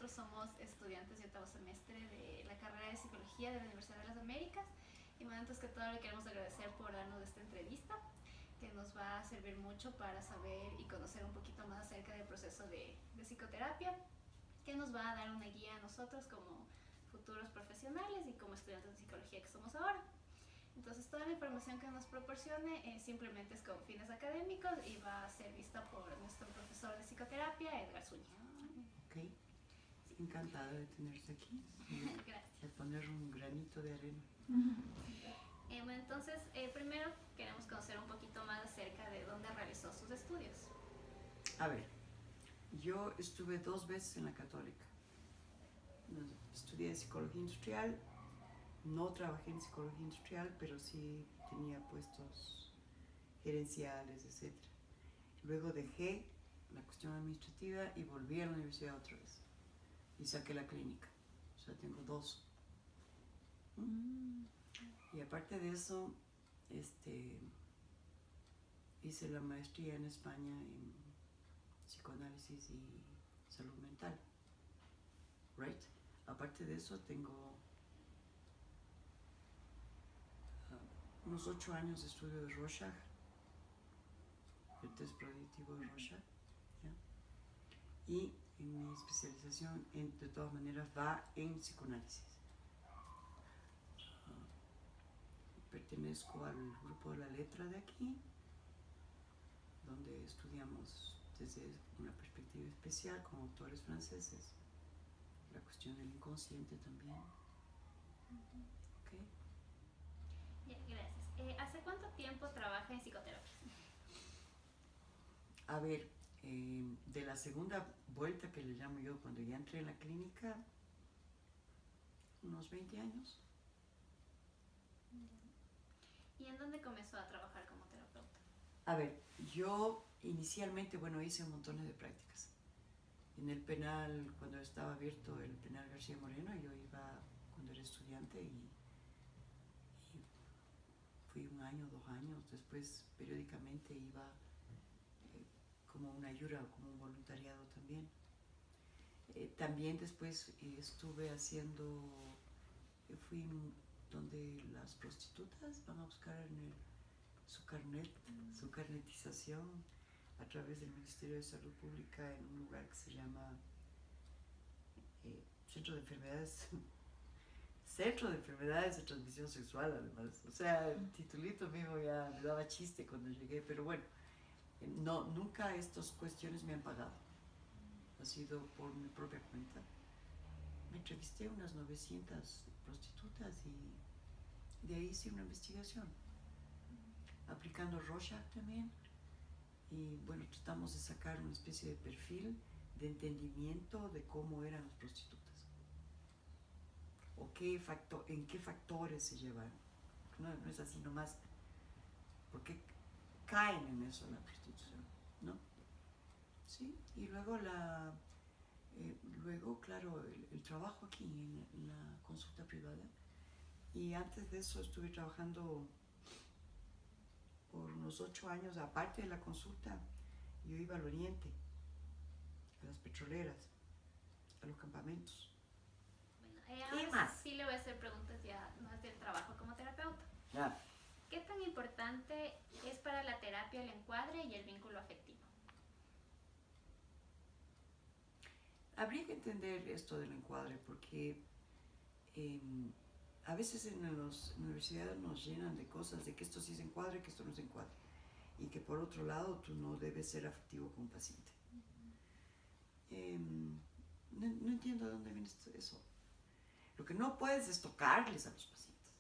nosotros somos estudiantes de octavo semestre de la carrera de Psicología de la Universidad de las Américas. Y bueno, antes que todo le queremos agradecer por darnos esta entrevista, que nos va a servir mucho para saber y conocer un poquito más acerca del proceso de psicoterapia, que nos va a dar una guía a nosotros como futuros profesionales y como estudiantes de psicología que somos ahora. Entonces toda la información que nos proporcione simplemente es con fines académicos y va a ser vista por nuestro profesor de psicoterapia, Edgar Zúñiga. Ok, encantada de tenerte aquí. Gracias. De poner un granito de arena. Bueno, entonces primero queremos conocer un poquito más acerca de dónde realizó sus estudios. A ver, yo estuve 2 veces en la Católica. Estudié psicología industrial, no trabajé en psicología industrial, pero sí tenía puestos gerenciales, etc. Luego dejé la cuestión administrativa y volví a la universidad otra vez. Y saqué la clínica. O sea, tengo 2. Y aparte de eso, hice la maestría en España en psicoanálisis y salud mental. Right? Aparte de eso, tengo unos 8 años de estudio de Rorschach, el test predictivo de Rorschach, ¿ya? Y mi especialización, de todas maneras, va en psicoanálisis. Pertenezco al grupo de la letra de aquí, donde estudiamos desde una perspectiva especial con autores franceses la cuestión del inconsciente también. ¿Okay? Ya, gracias. ¿Hace cuánto tiempo trabaja en psicoterapia? A ver, de la segunda vuelta que le llamo yo, cuando ya entré en la clínica, unos 20 años. ¿Y en dónde comenzó a trabajar como terapeuta? A ver, yo inicialmente, hice un montón de prácticas. En el penal, cuando estaba abierto el penal García Moreno, yo iba cuando era estudiante y fui 1 año, 2 años. Después, periódicamente iba como una ayuda o como un voluntariado también. También después fui donde las prostitutas van a buscar su carnet, su carnetización a través del Ministerio de Salud Pública en un lugar que se llama Centro de Enfermedades de Transmisión Sexual, además. O sea, el titulito mismo ya me daba chiste cuando llegué, pero bueno, nunca estas cuestiones me han pagado. Ha sido por mi propia cuenta. Me entrevisté a unas 900 prostitutas y de ahí hice una investigación, aplicando Rorschach también. Y bueno, tratamos de sacar una especie de perfil de entendimiento de cómo eran las prostitutas. O en qué factores se llevan. No es así nomás, porque caen en eso la prostitución, ¿no? Sí, y luego claro, el trabajo aquí en la consulta privada. Y antes de eso estuve trabajando por unos 8 años, aparte de la consulta. Yo iba al oriente, a las petroleras, a los campamentos. Bueno, ahora más? Sí le voy a hacer preguntas ya más del trabajo como terapeuta. Ya. ¿Qué tan importante es para la terapia el encuadre y el vínculo afectivo? Habría que entender esto del encuadre porque a veces en las universidades nos llenan de cosas, de que esto sí es encuadre, que esto no es encuadre. Y que por otro lado tú no debes ser afectivo con un paciente. No entiendo de dónde viene eso. Lo que no puedes es tocarles a los pacientes.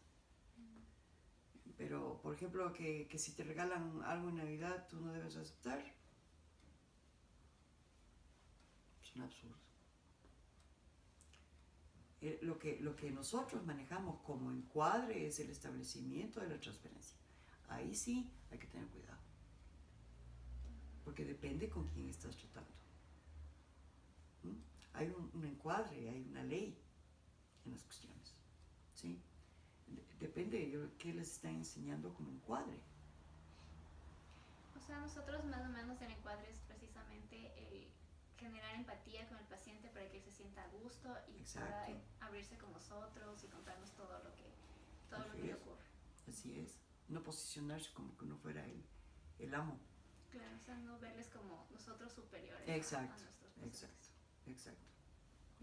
Pero, por ejemplo, que si te regalan algo en Navidad, tú no debes aceptar. Es un absurdo. Lo que nosotros manejamos como encuadre es el establecimiento de la transferencia. Ahí sí hay que tener cuidado. Porque depende con quién estás tratando. Hay un encuadre, hay una ley en las cuestiones. ¿Sí? Depende de qué les están enseñando como encuadre. O sea, nosotros más o menos el encuadre es precisamente el generar empatía con el paciente para que él se sienta a gusto y Exacto. pueda abrirse con nosotros y contarnos todo lo que Así le es. ocurre. Así es. No posicionarse como que uno fuera el amo. Claro, o sea, no verles como nosotros superiores Exacto, a nuestros pacientes. exacto,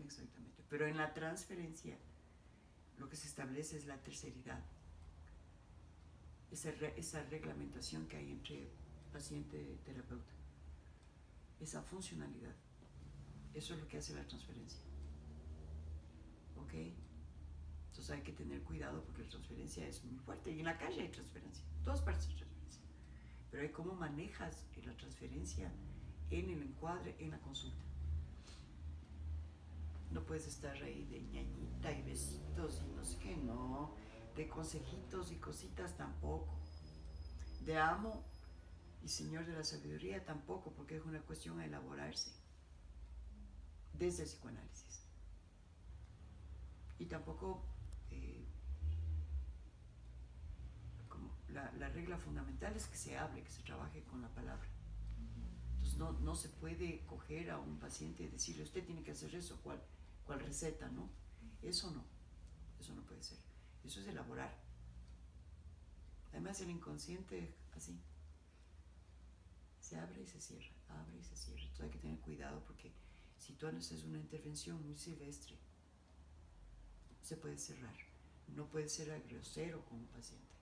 exactamente. Pero en la transferencia lo que se establece es la terceridad, esa reglamentación que hay entre paciente y terapeuta, esa funcionalidad. Eso es lo que hace la transferencia. ¿Ok? Entonces hay que tener cuidado porque la transferencia es muy fuerte. Y en la calle hay transferencia, en todas partes hay transferencia. Pero hay cómo manejas la transferencia en el encuadre, en la consulta. No puedes estar ahí de ñañita y besitos y no sé qué, no. De consejitos y cositas tampoco. De amo y señor de la sabiduría tampoco, porque es una cuestión a elaborarse desde el psicoanálisis. Y tampoco, como la regla fundamental es que se hable, que se trabaje con la palabra. Entonces no se puede coger a un paciente y decirle, usted tiene que hacer eso, cual receta, ¿no? Eso no puede ser. Eso es elaborar. Además el inconsciente es así. Se abre y se cierra, abre y se cierra. Entonces hay que tener cuidado porque si tú haces una intervención muy silvestre, se puede cerrar. No puede ser grosero con un paciente.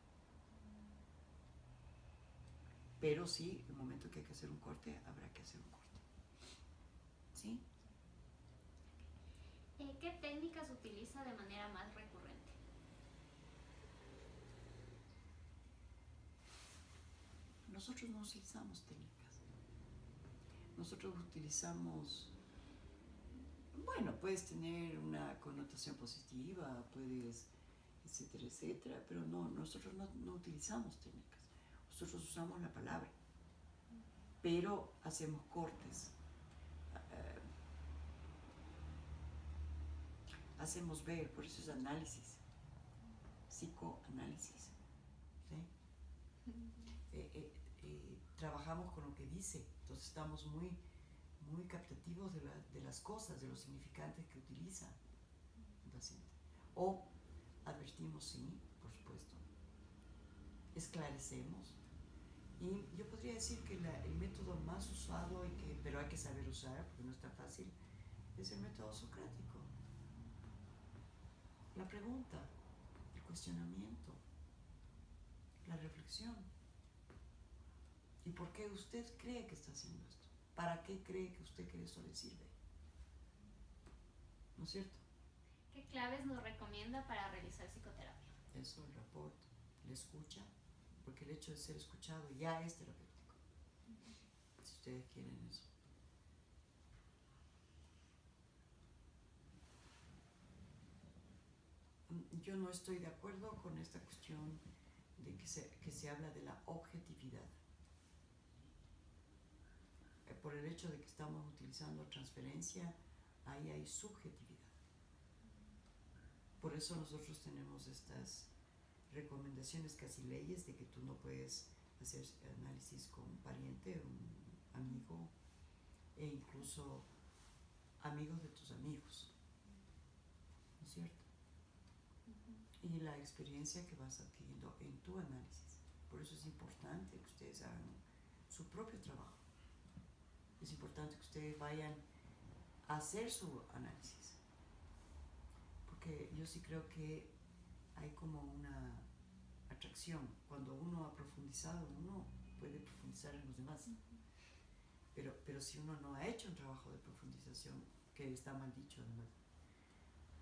Pero sí, en el momento que hay que hacer un corte, habrá que hacer un corte. ¿Sí? ¿Qué técnicas utiliza de manera más recurrente? Nosotros no utilizamos técnicas. Nosotros utilizamos, bueno, puedes tener una connotación positiva, puedes, etcétera, etcétera, pero no, nosotros no utilizamos técnicas. Nosotros usamos la palabra, pero hacemos cortes. Hacemos ver, por eso es análisis, psicoanálisis. ¿Sí? Trabajamos con lo que dice, entonces estamos muy captativos de las cosas, de los significantes que utiliza el paciente. O advertimos, sí, por supuesto, esclarecemos. Y yo podría decir que el método más usado, pero hay que saber usar, porque no es tan fácil, es el método socrático. La pregunta, el cuestionamiento, la reflexión. ¿Y por qué usted cree que está haciendo esto? ¿Para qué cree que usted que eso le sirve? ¿No es cierto? ¿Qué claves nos recomienda para realizar psicoterapia? Eso, el rapport, la escucha, porque el hecho de ser escuchado ya es terapéutico. Si ustedes quieren eso. Yo no estoy de acuerdo con esta cuestión de que se habla de la objetividad. Por el hecho de que estamos utilizando transferencia, ahí hay subjetividad. Por eso nosotros tenemos estas recomendaciones, casi leyes, de que tú no puedes hacer análisis con un pariente, un amigo, e incluso amigos de tus amigos. ¿No es cierto? Y la experiencia que vas adquiriendo en tu análisis. Por eso es importante que ustedes hagan su propio trabajo. Es importante que ustedes vayan a hacer su análisis. Porque yo sí creo que hay como una atracción. Cuando uno ha profundizado, uno puede profundizar en los demás. Pero si uno no ha hecho un trabajo de profundización, que está mal dicho además,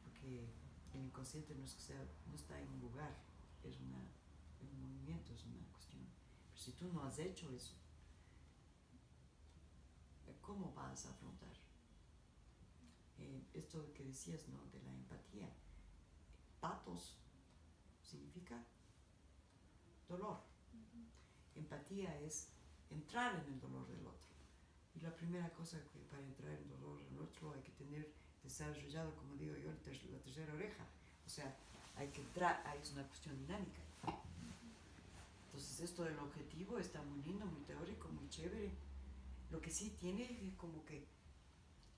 porque el inconsciente no está en un lugar, es un movimiento, es una cuestión. Pero si tú no has hecho eso, ¿cómo vas a afrontar? Esto que decías, ¿no? De la empatía. Patos significa dolor. Empatía es entrar en el dolor del otro. Y la primera cosa que para entrar en el dolor del otro hay que tener desarrollado, como digo yo, la tercera oreja. O sea, hay que entrar, es una cuestión dinámica. Entonces esto del objetivo está muy lindo, muy teórico, muy chévere. Lo que sí tiene es como que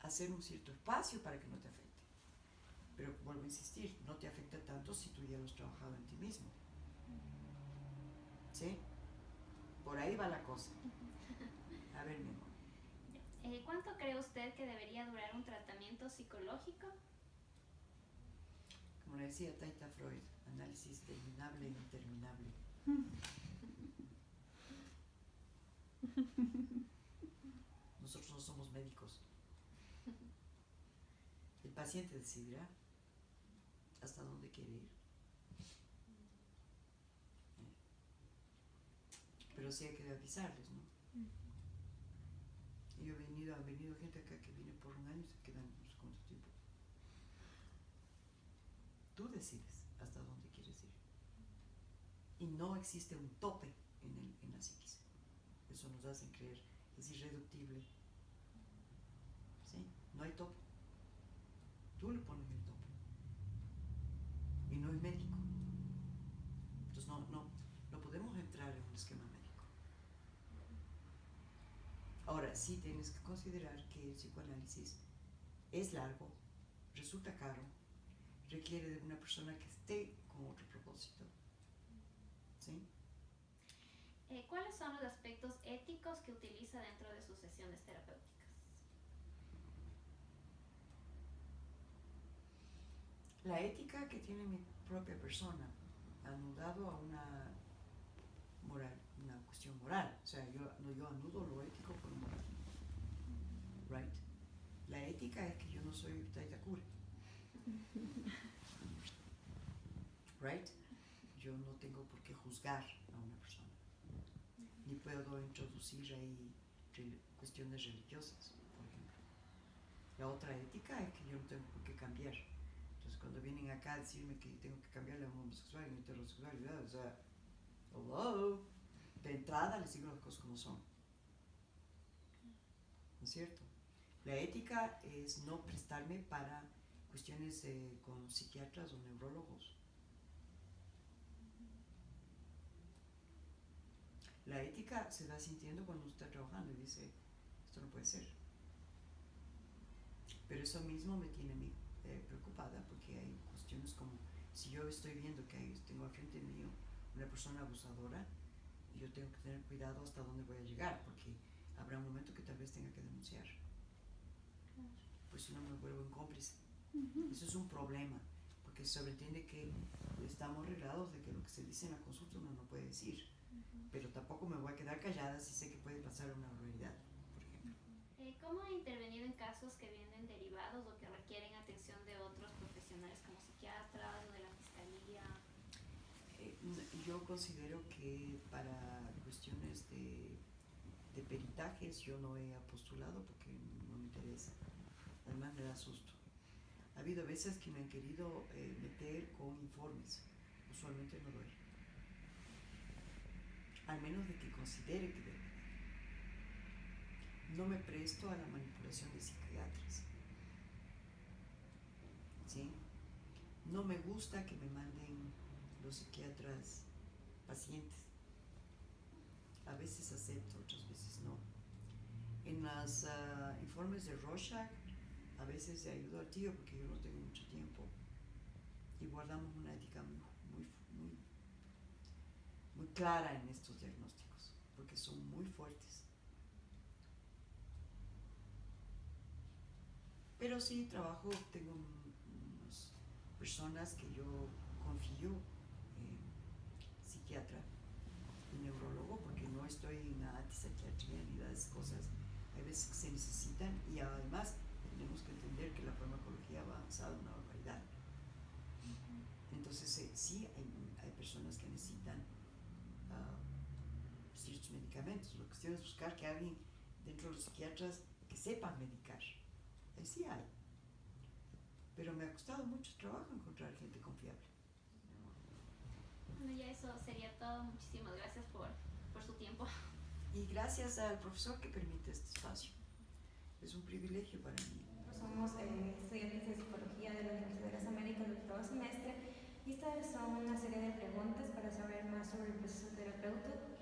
hacer un cierto espacio para que no te afecte. Pero vuelvo a insistir, no te afecta tanto si tú ya lo has trabajado en ti mismo. ¿Sí? Por ahí va la cosa. A ver, mi amor. ¿Cuánto cree usted que debería durar un tratamiento psicológico? Como le decía Taita Freud, análisis terminable e interminable. Nosotros no somos médicos. El paciente decidirá hasta dónde quiere ir. Pero sí hay que avisarles, ¿no? Y han venido gente acá que viene por un año y se quedan no sé cuánto tiempo. Tú decides hasta dónde quieres ir. Y no existe un tope en la psiquis. Eso nos hacen creer, es irreductible. ¿Sí? No hay tope. Tú le pones el tope. Y no es médico. Entonces no podemos entrar en un esquema médico. Ahora, sí tienes que considerar que el psicoanálisis es largo, resulta caro, requiere de una persona que esté con otro propósito. ¿Sí? ¿Cuáles son los aspectos éticos que utiliza dentro de sus sesiones terapéuticas? La ética que tiene mi propia persona, anudado a una moral, una cuestión moral. O sea, yo anudo lo ético con lo moral. Right? La ética es que yo no soy Taitakure. Right? Yo no tengo por qué juzgar a una persona. Ni puedo introducir ahí cuestiones religiosas, por ejemplo. La otra ética es que yo no tengo por qué cambiar. Entonces, cuando vienen acá a decirme que tengo que cambiarle a un homosexual y una heterosexualidad, o sea, hello, de entrada les digo las cosas como son. ¿No es cierto? La ética es no prestarme para cuestiones con psiquiatras o neurólogos. La ética se va sintiendo cuando uno está trabajando y dice, esto no puede ser. Pero eso mismo me tiene a mí preocupada, porque hay cuestiones como, si yo estoy viendo que tengo al frente mío una persona abusadora, yo tengo que tener cuidado hasta dónde voy a llegar, porque habrá un momento que tal vez tenga que denunciar. Pues si no me vuelvo un cómplice. Eso es un problema, porque se sobreentiende que estamos reglados de que lo que se dice en la consulta uno no puede decir. Pero tampoco me voy a quedar callada si sé que puede pasar una barbaridad, por ejemplo. ¿Cómo ha intervenido en casos que vienen derivados o que requieren atención de otros profesionales como psiquiatras o de la fiscalía? Yo considero que para cuestiones de peritajes yo no he apostulado porque no me interesa. Además me da susto. Ha habido veces que me han querido meter con informes. Usualmente no doy. Al menos de que considere que debe. No me presto a la manipulación de psiquiatras. ¿Sí? No me gusta que me manden los psiquiatras pacientes. A veces acepto, otras veces no. En los informes de Rorschach, a veces le ayudo al tío porque yo no tengo mucho tiempo. Y guardamos una ética muy clara en estos diagnósticos, porque son muy fuertes. Pero sí trabajo, tengo unas personas que yo confío, psiquiatra y neurólogo, porque no estoy en la antipsiquiatría ni de esas cosas. Hay veces que se necesitan y además tenemos que entender que la farmacología va avanzada una barbaridad. Entonces sí hay personas que necesitan ciertos medicamentos. La cuestión es buscar que alguien dentro de los psiquiatras que sepan medicar. Ahí sí hay. Pero me ha costado mucho trabajo encontrar gente confiable. Bueno, ya eso sería todo. Muchísimas gracias por su tiempo. Y gracias al profesor que permite este espacio. Es un privilegio para mí. Somos estudiantes de psicología de la Universidad de las Américas del octavo semestre y estas son una serie de preguntas para saber más sobre el proceso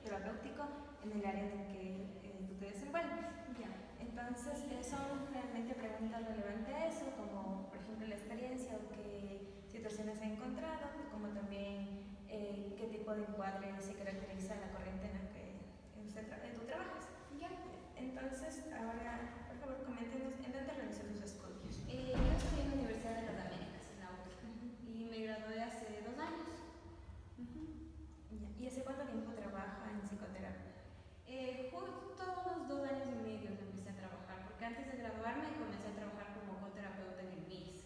terapéutico en el área en el que tú te desenvuelves. Ya. Entonces son realmente generalmente preguntas relevantes a eso, como por ejemplo la experiencia o qué situaciones ha encontrado, como también qué tipo de encuadre se caracteriza la corriente en la que tú trabajas. Ya. Entonces, ahora, por favor, coméntenos en dónde realizó sus estudios. Yo estudié en la Universidad de las Américas, en la UCLA, y me gradué hace 2 años. Ya. ¿Y hace cuánto tiempo trabaja en psicoterapia? Justo unos 2 años y medio que empecé a trabajar, porque antes de graduarme comencé a trabajar como coterapeuta en el MIS.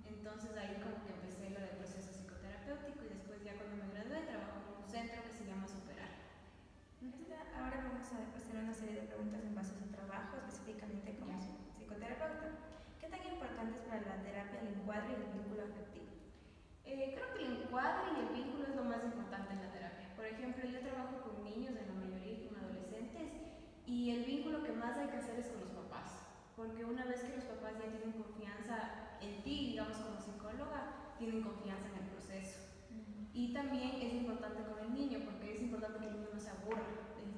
Entonces ahí como que empecé lo del proceso psicoterapéutico y después ya cuando me gradué trabajo en un centro que se llama Superar. Ahora vamos a hacer una serie de preguntas en base a su trabajo, específicamente como psicoterapeuta. ¿Qué tan importante es para la terapia el encuadre y el vínculo afectivo? Creo que el encuadre y el vínculo es lo más importante en la terapia. Por ejemplo, yo trabajo con niños en la mayoría y con adolescentes y el vínculo que más hay que hacer es con los papás. Porque una vez que los papás ya tienen confianza en ti, digamos como psicóloga, tienen confianza en el proceso. Y también es importante con el niño, porque es importante que el niño no se aburra,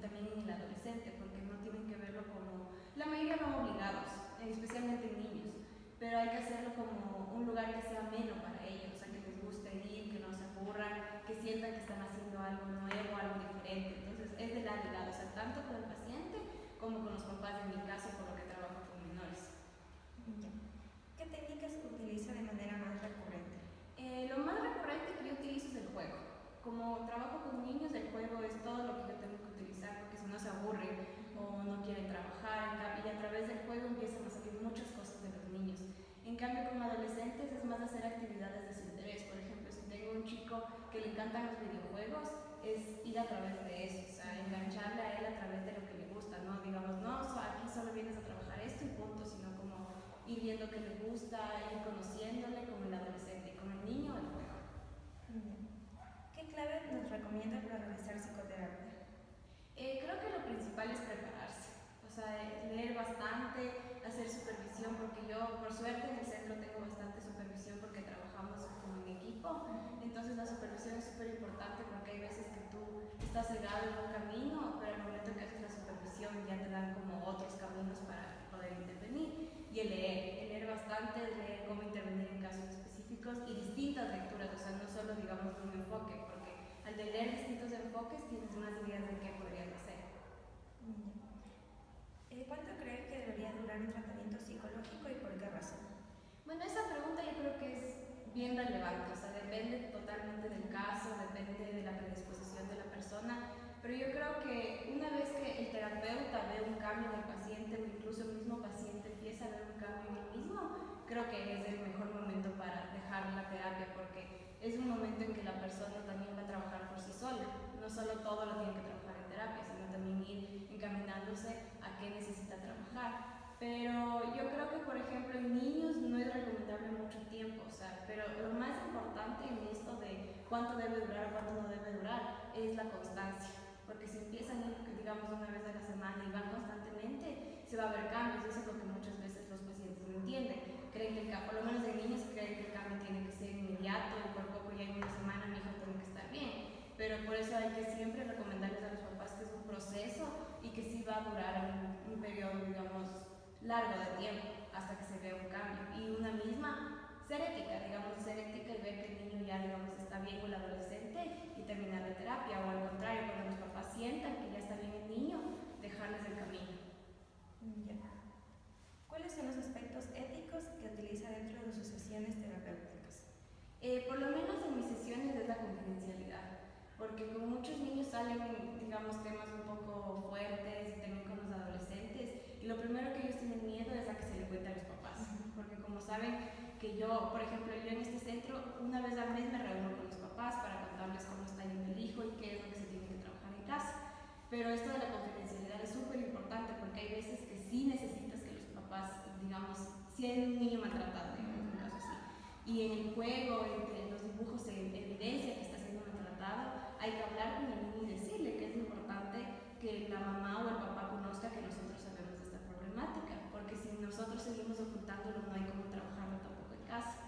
también en el adolescente, porque no tienen que verlo como... La mayoría van obligados, especialmente en niños, pero hay que hacerlo como un lugar que sea ameno para ellos, o sea, que les guste ir, que no se aburran, que sientan que están haciendo algo nuevo, algo diferente. Entonces es de lado y lado, o sea, tanto con el paciente como con los papás, en mi caso, por lo que trabajo con menores. ¿Qué técnicas utiliza de manera más recurrente? Lo más recurrente que yo utilizo es el juego. Como trabajo con niños, el juego es todo lo que yo tengo que utilizar, porque si no se aburren o no quieren trabajar, y a través del juego empiezan a salir muchas cosas de los niños. En cambio, con adolescentes es más hacer actividades de su interés. Por ejemplo, si tengo un chico que le encantan los videojuegos, es ir a través de eso, o sea, engancharle a él a través de lo que le gusta, ¿no? Digamos, no, aquí solo vienes a trabajar esto y punto, sino como ir viendo qué le gusta, ir conociéndole como el adolescente, y con el niño el juego. ¿Qué clave nos recomienda para realizar psicoterapia? Creo que lo principal es prepararse, o sea, leer bastante, hacer supervisión, porque yo por suerte en el centro tengo bastante supervisión porque trabajamos como en equipo, entonces la supervisión es súper importante porque hay veces que tú estás cegado en un camino, pero al momento que haces la supervisión ya te dan como otros caminos para poder intervenir. Y el leer bastante, leer cómo intervenir en casos específicos y distintas lecturas, o sea, no solo digamos un enfoque, porque al de leer distintos enfoques tienes más ideas de qué podrías hacer. ¿Cuánto cree que debería durar un tratamiento psicológico y por qué razón? Bueno, esa pregunta yo creo que es bien relevante, o sea, depende totalmente del caso, depende de la predisposición de la persona, pero yo creo que una vez que el terapeuta ve un cambio en el paciente o incluso el mismo paciente empieza a ver un cambio en él mismo, creo que es el mejor momento para dejar la terapia, porque es un momento en que la persona también va a trabajar por sí sola, no solo todo lo tiene que trabajar en terapia, sino también ir encaminándose a qué necesita trabajar. Pero yo creo que, por ejemplo, en niños no es recomendable mucho tiempo, o sea, pero lo más importante en esto de cuánto debe durar o cuánto no debe durar es la constancia, porque si empiezan, digamos, una vez a la semana y van constantemente, se va a ver cambios, y eso es lo que muchas veces los pacientes no entienden. Creen que por lo menos en niños creen que el cambio tiene que ser inmediato y por poco ya en una semana mi hijo tiene que estar bien, pero por eso hay que siempre recomendarles a los papás que es un proceso y que sí va a durar un periodo, digamos, largo de tiempo hasta que se vea un cambio. Y una misma ser ética, digamos, ser ética y ver que el niño ya, digamos, está bien con el adolescente y terminar la terapia, o al contrario, cuando los papás sientan que ya está bien el niño, dejarles el camino. ¿Cuáles son los aspectos éticos que utiliza dentro de sus sesiones terapéuticas? Por lo menos en mis sesiones es la confidencialidad, porque con muchos niños salen, digamos, temas un poco fuertes y también con los adolescentes, y lo primero que ellos tienen miedo es a que se le cuente a los papás, porque como saben que yo, por ejemplo, yo en este centro una vez al mes me reúno con los papás para contarles cómo está yendo el hijo y qué es lo que se tiene que trabajar en casa, pero esto de la confidencialidad es súper importante porque hay veces que sí necesitas que los papás, digamos, si hay un niño maltratado, digamos, en un caso así, y en el juego, entre los dibujos se evidencia que está siendo maltratado, hay que hablar con el niño y decirle que es importante que la mamá o el papá conozca que nosotros sabemos de esta problemática, porque si nosotros seguimos ocultándolo no hay cómo trabajarlo tampoco en casa.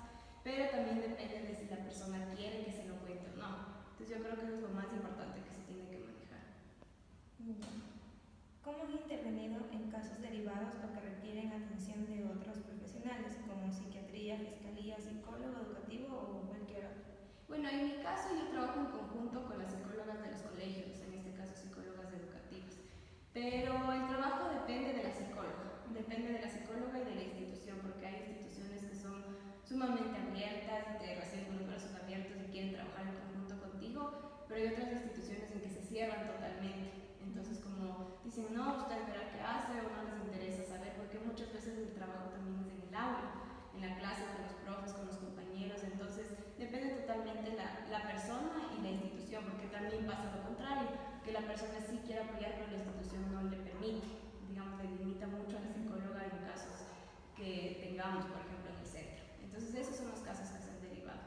Pero también depende de si la persona quiere que se lo cuente o no. Entonces yo creo que eso es lo más importante que se tiene que manejar. ¿Cómo han intervenido en casos derivados o que requieren atención de otros profesionales, como psiquiatría, fiscalía, psicólogo educativo o cualquier otro. Bueno, en mi caso yo trabajo en conjunto con las psicólogas de los colegios, en este caso psicólogas educativas. Pero el trabajo depende de la psicóloga y de la institución, porque hay instituciones que son sumamente abiertas, te reciben con los brazos abiertos y quieren trabajar en conjunto contigo, pero hay otras instituciones en que se cierran totalmente. Entonces, como dicen, no, usted verá qué hace o no les interesa saber, porque muchas veces el trabajo también es en el aula, en la clase con los profes, con los compañeros. Entonces, depende totalmente la persona y la institución, porque también pasa lo contrario, que la persona sí quiere apoyar, pero la institución no le permite, digamos, le limita mucho a la psicóloga en casos que tengamos, por ejemplo, en el centro. Entonces, esos son los casos que se han derivado.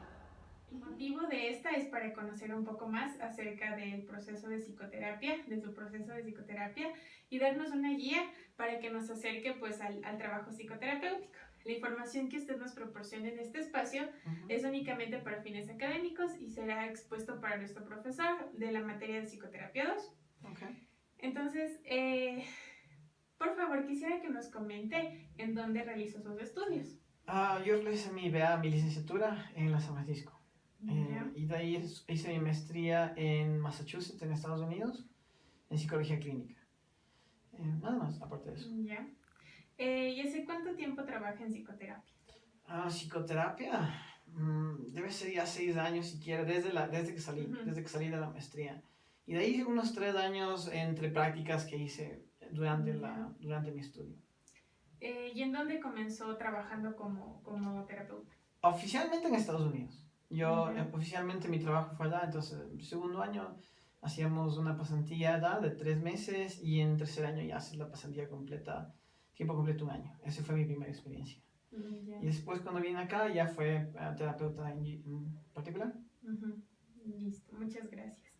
El motivo de esta es para conocer un poco más acerca del proceso de psicoterapia, de su proceso de psicoterapia, y darnos una guía para que nos acerque pues al trabajo psicoterapéutico. La información que usted nos proporcione en este espacio es únicamente para fines académicos y será expuesto para nuestro profesor de la materia de psicoterapia 2. Okay. Entonces, por favor, quisiera que nos comente en dónde realizó sus estudios. Yo realicé mi licenciatura en la San Francisco. Y de ahí hice mi maestría en Massachusetts, en Estados Unidos, en psicología clínica. Nada más, aparte de eso. Ya. ¿Y hace cuánto tiempo trabaja en psicoterapia? Psicoterapia, debe ser ya 6 años siquiera, desde que salí de la maestría. Y de ahí unos 3 años entre prácticas que hice durante mi estudio. ¿Y en dónde comenzó trabajando como terapeuta? Oficialmente en Estados Unidos. Oficialmente mi trabajo fue allá, entonces en el segundo año hacíamos una pasantía allá de 3 meses y en tercer año ya haces la pasantía completa, tiempo completo 1 año. Esa fue mi primera experiencia. Y después cuando vine acá ya fue terapeuta en particular. Listo, muchas gracias.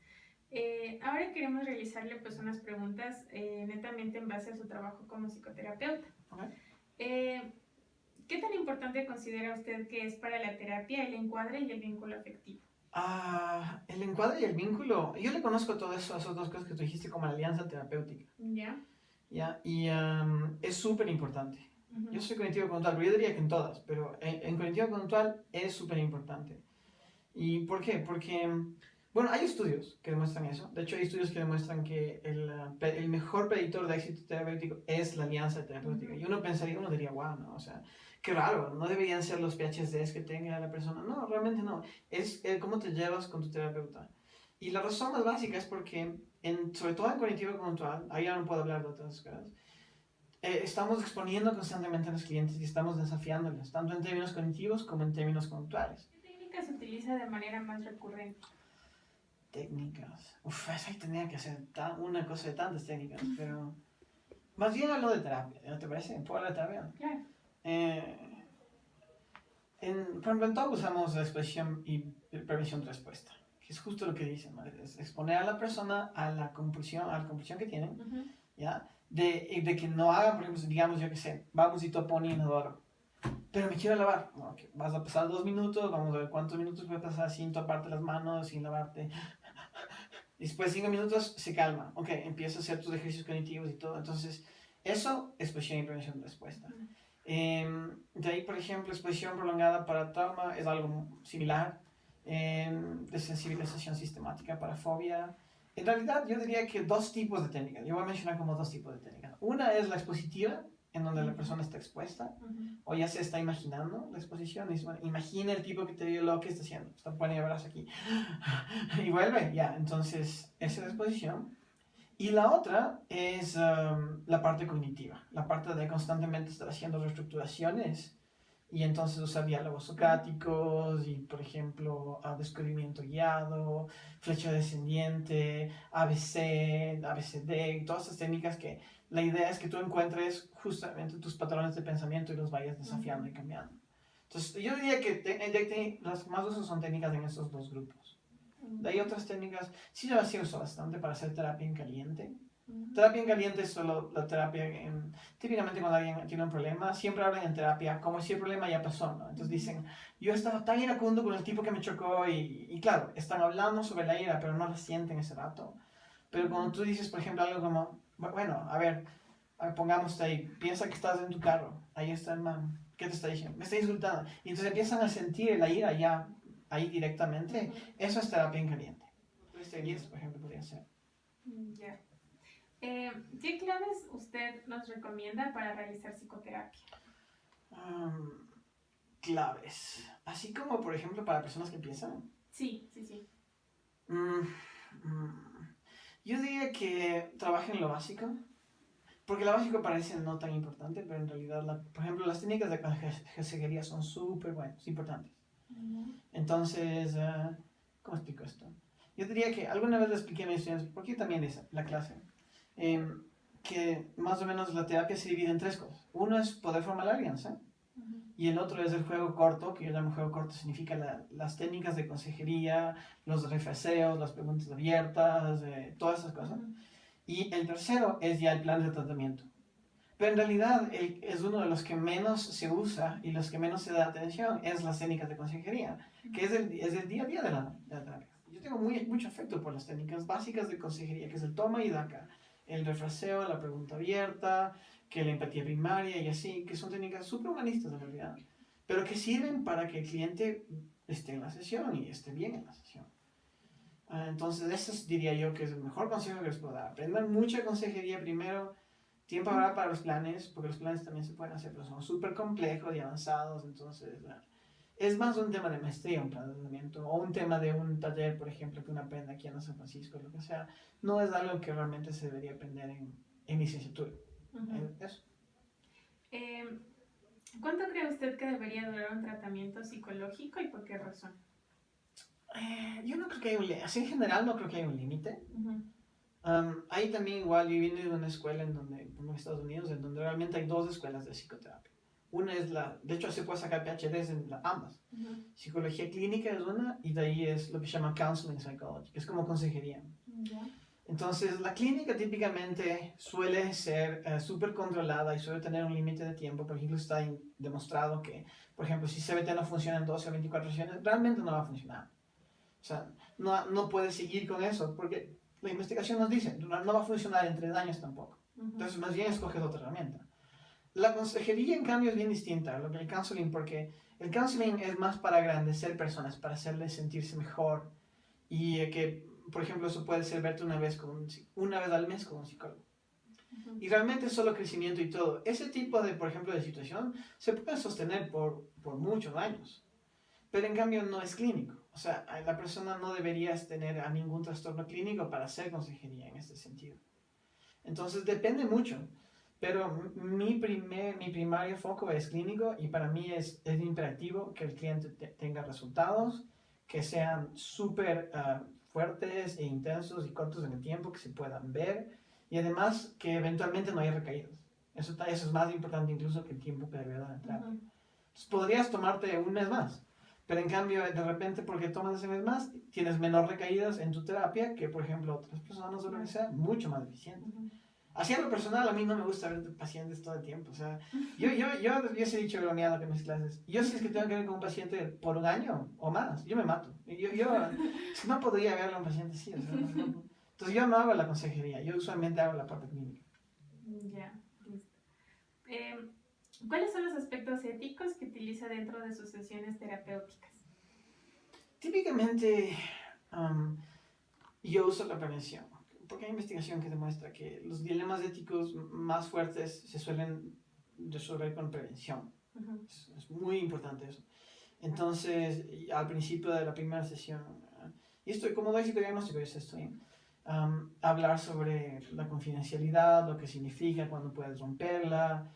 Ahora queremos realizarle pues unas preguntas netamente en base a su trabajo como psicoterapeuta. Okay. ¿Qué tan importante considera usted que es para la terapia el encuadre y el vínculo afectivo? El encuadre y el vínculo, yo le conozco todo eso, esas 2 cosas que tú dijiste como la alianza terapéutica. ¿Ya? Y es súper importante. Yo soy cognitivo-conductual, pero yo diría que en todas, pero en cognitivo-conductual es súper importante. ¿Y por qué? Porque, bueno, hay estudios que demuestran eso. De hecho, hay estudios que demuestran que el mejor predictor de éxito terapéutico es la alianza terapéutica. Y uno diría, wow, ¿no? O sea, qué raro, no deberían ser los PhDs que tenga la persona. No, realmente no. Es cómo te llevas con tu terapeuta. Y la razón más básica es porque, sobre todo en cognitivo-conductual, ahí ya no puedo hablar de otras cosas, estamos exponiendo constantemente a los clientes y estamos desafiándolos, tanto en términos cognitivos como en términos conductuales. ¿Qué técnicas se utiliza de manera más recurrente? Técnicas. Ahí tendría que ser una cosa de tantas técnicas, pero más bien hablo de terapia, ¿no te parece? ¿Puedo hablar de terapia? Claro. Por ejemplo, en todo usamos la exposición y prevención de respuesta, que es justo lo que dicen, ¿no? Es exponer a la persona a la compulsión que tienen, ¿ya? De que no hagan, por ejemplo, digamos, yo qué sé, vamos y topo un inodoro, pero me quiero lavar. Bueno, okay, vas a pasar 2 minutos, vamos a ver cuántos minutos puedes pasar sin toparte las manos, sin lavarte. Después de 5 minutos se calma, ok, empieza a hacer tus ejercicios cognitivos y todo. Entonces, eso, exposición y prevención de respuesta. De ahí, por ejemplo, exposición prolongada para trauma es algo similar. Desensibilización sistemática para fobia. En realidad, yo diría que 2 tipos de técnicas. Yo voy a mencionar como 2 tipos de técnicas. Una es la expositiva, en donde la persona está expuesta, o ya se está imaginando la exposición. Y bueno, imagina el tipo que te dio lo que está haciendo. Está poniendo el brazo aquí. Y vuelve, ya. Entonces, esa es la exposición. Y la otra es la parte cognitiva. La parte de constantemente estar haciendo reestructuraciones. Y entonces usar diálogos socráticos y, por ejemplo, descubrimiento guiado, flecha descendiente, ABC, ABCD, y todas esas técnicas que la idea es que tú encuentres justamente tus patrones de pensamiento y los vayas desafiando y cambiando. Entonces, yo diría que las más usos son técnicas en esos 2 grupos. De ahí otras técnicas, sí, yo las uso bastante para hacer terapia en caliente. Terapia en caliente es solo la terapia, típicamente cuando alguien tiene un problema, siempre hablan en terapia como si el problema ya pasó, ¿no? Entonces dicen, yo estaba tan iracundo con el tipo que me chocó y claro, están hablando sobre la ira, pero no la sienten ese rato. Pero cuando tú dices, por ejemplo, algo como, bueno, a ver, pongámoste ahí, piensa que estás en tu carro, ahí está el man, ¿Qué te está diciendo? Me está insultando. Y entonces empiezan a sentir la ira ya ahí directamente. Eso es terapia en caliente. Y esto, por ejemplo, podría ser. Ya. ¿Qué claves usted nos recomienda para realizar psicoterapia? Claves. Así como, por ejemplo, para personas que empiezan. Sí, sí, sí. Yo diría que trabajen lo básico. Porque lo básico parece no tan importante, pero en realidad, por ejemplo, las técnicas de consejería son súper buenas, importantes. Entonces, ¿cómo explico esto? Yo diría que alguna vez le expliqué a mis estudiantes, porque también es la clase, que más o menos la terapia se divide en tres cosas. Uno es poder formar la alianza, y el otro es el juego corto, que yo llamo juego corto, significa las técnicas de consejería, los refaseos, las preguntas abiertas, todas esas cosas. Y el tercero es ya el plan de tratamiento. Pero en realidad es uno de los que menos se usa y los que menos se da atención es las técnicas de consejería, que es el día a día de la terapia. Yo tengo mucho afecto por las técnicas básicas de consejería, que es el toma y daca, el refraseo, la pregunta abierta, que la empatía primaria y así, que son técnicas súper humanistas en realidad, pero que sirven para que el cliente esté en la sesión y esté bien en la sesión. Entonces, eso diría yo que es el mejor consejo que les puedo dar. Aprendan mucha consejería primero, tiempo habrá para los planes, porque los planes también se pueden hacer, pero son súper complejos y avanzados, entonces es más un tema de maestría, un plan de tratamiento, o un tema de un taller, por ejemplo, que uno aprende aquí en San Francisco, lo que sea. No es algo que realmente se debería aprender en licenciatura. Eso. ¿Cuánto cree usted que debería durar un tratamiento psicológico y por qué razón? Yo no creo que haya un límite, así en general no creo que haya un límite. Ahí también igual, yo vine de una escuela en Estados Unidos, en donde realmente hay dos escuelas de psicoterapia. Una es de hecho se puede sacar PhDs en ambas. Psicología clínica es una, y de ahí es lo que se llama Counseling Psychology, que es como consejería. Entonces, la clínica típicamente suele ser súper controlada y suele tener un límite de tiempo. Por ejemplo, está demostrado que, por ejemplo, si CBT no funciona en 12 o 24 sesiones, realmente no va a funcionar. O sea, no puedes seguir con eso, porque la investigación nos dice, no va a funcionar en 3 años tampoco. Entonces, más bien escoges otra herramienta. La consejería, en cambio, es bien distinta a lo que el counseling, porque el counseling es más para agrandecer personas, para hacerles sentirse mejor, y que, por ejemplo, eso puede ser verte una vez al mes con un psicólogo. Y realmente es solo crecimiento y todo. Ese tipo de, por ejemplo, de situación se puede sostener por muchos años, pero en cambio no es clínico. O sea, la persona no debería tener a ningún trastorno clínico para hacer consejería en este sentido. Entonces depende mucho, pero mi primario foco es clínico, y para mí es imperativo que el cliente tenga resultados que sean súper fuertes e intensos y cortos en el tiempo, que se puedan ver, y además que eventualmente no haya recaídas. Eso es más importante incluso que el tiempo que debe dar en terapia. Entonces podrías tomarte un mes más, pero en cambio de repente, porque tomas ese mes más, tienes menor recaídas en tu terapia que, por ejemplo, otras personas o lo que sea, mucho más eficientes. Así a lo personal, a mí no me gusta ver pacientes todo el tiempo. O sea, yo se he dicho bromeado en mis clases. Yo, si es que tengo que ver con un paciente por un año o más, yo me mato. Yo no podría verle a un paciente así. O sea, entonces yo no hago la consejería, yo usualmente hago la parte clínica. Ya, listo. ¿Cuáles son los aspectos éticos que utiliza dentro de sus sesiones terapéuticas? Típicamente, yo uso la prevención, porque hay investigación que demuestra que los dilemas éticos más fuertes se suelen resolver con prevención. Es muy importante eso. Entonces, al principio de la primera sesión, y estoy como doy psicodiagnóstico, hablar sobre la confidencialidad, lo que significa, cuándo puedes romperla,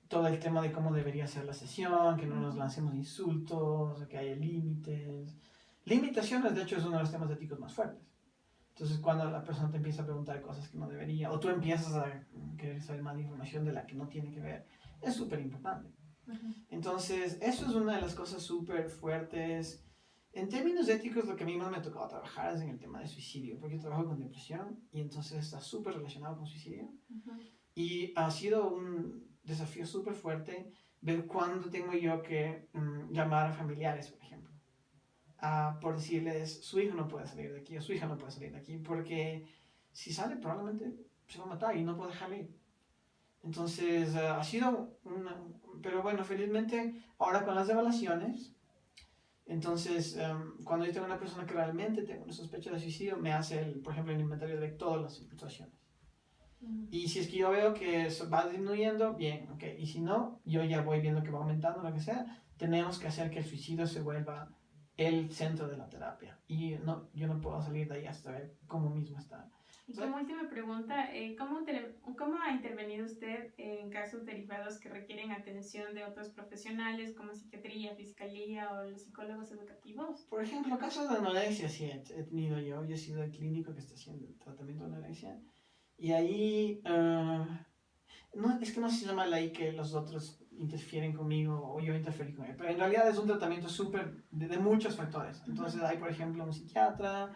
todo el tema de cómo debería ser la sesión, que no nos lancemos insultos, que haya límites. Limitaciones, de hecho, es uno de los temas éticos más fuertes. Entonces, cuando la persona te empieza a preguntar cosas que no debería, o tú empiezas a querer saber más información de la que no tiene que ver, es súper importante. Entonces, eso es una de las cosas súper fuertes. En términos éticos, lo que a mí más me ha tocado trabajar es en el tema de suicidio, porque yo trabajo con depresión y entonces está súper relacionado con suicidio. Y ha sido un desafío súper fuerte ver cuándo tengo yo que llamar a familiares, por ejemplo, por decirles, su hijo no puede salir de aquí o su hija no puede salir de aquí, porque si sale probablemente se va a matar y no puedo dejarle ir. Entonces, ha sido una... Pero bueno, felizmente, ahora con las evaluaciones, entonces, cuando yo tengo una persona que realmente tengo una sospecha de suicidio, me hace, por ejemplo, el inventario de todas las situaciones. Y si es que yo veo que eso va disminuyendo, bien, ok. Y si no, yo ya voy viendo que va aumentando, lo que sea, tenemos que hacer que el suicidio se vuelva el centro de la terapia. Y no, yo no puedo salir de ahí hasta ver cómo mismo está. Y como última pregunta, ¿cómo ha intervenido usted en casos derivados que requieren atención de otros profesionales como psiquiatría, fiscalía o los psicólogos educativos? Por ejemplo, casos de anorexia sí he tenido yo. Yo he sido el clínico que está haciendo el tratamiento de anorexia. Y ahí, no, es que no se llama ley que los otros interfieren conmigo o yo interferí con él, pero en realidad es un tratamiento súper de muchos factores. Entonces hay, por ejemplo, un psiquiatra,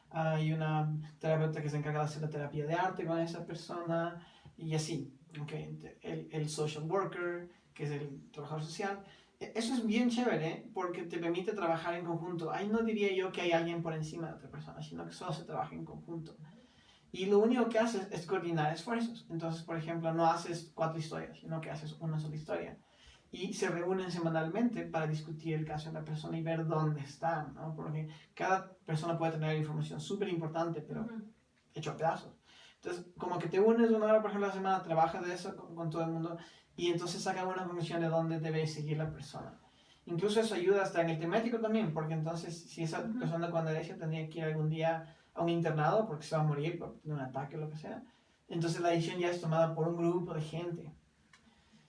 hay una terapeuta que se encarga de hacer la terapia de arte con esa persona y así. Okay. El social worker, que es el trabajador social. Eso es bien chévere porque te permite trabajar en conjunto. Ahí no diría yo que hay alguien por encima de otra persona, sino que solo se trabaja en conjunto. Y lo único que haces es coordinar esfuerzos. Entonces, por ejemplo, no haces 4 historias, sino que haces una sola historia. Y se reúnen semanalmente para discutir el caso de la persona y ver dónde están, ¿no? Porque cada persona puede tener información súper importante, pero hecho a pedazos. Entonces, como que te unes una hora, por ejemplo, a la semana, trabajas de eso con todo el mundo y entonces sacan una conclusión de dónde debe seguir la persona. Incluso eso ayuda hasta en el temático también, porque entonces si esa persona con anorexia tendría que ir algún día a un internado porque se va a morir por tener un ataque o lo que sea, entonces la decisión ya es tomada por un grupo de gente.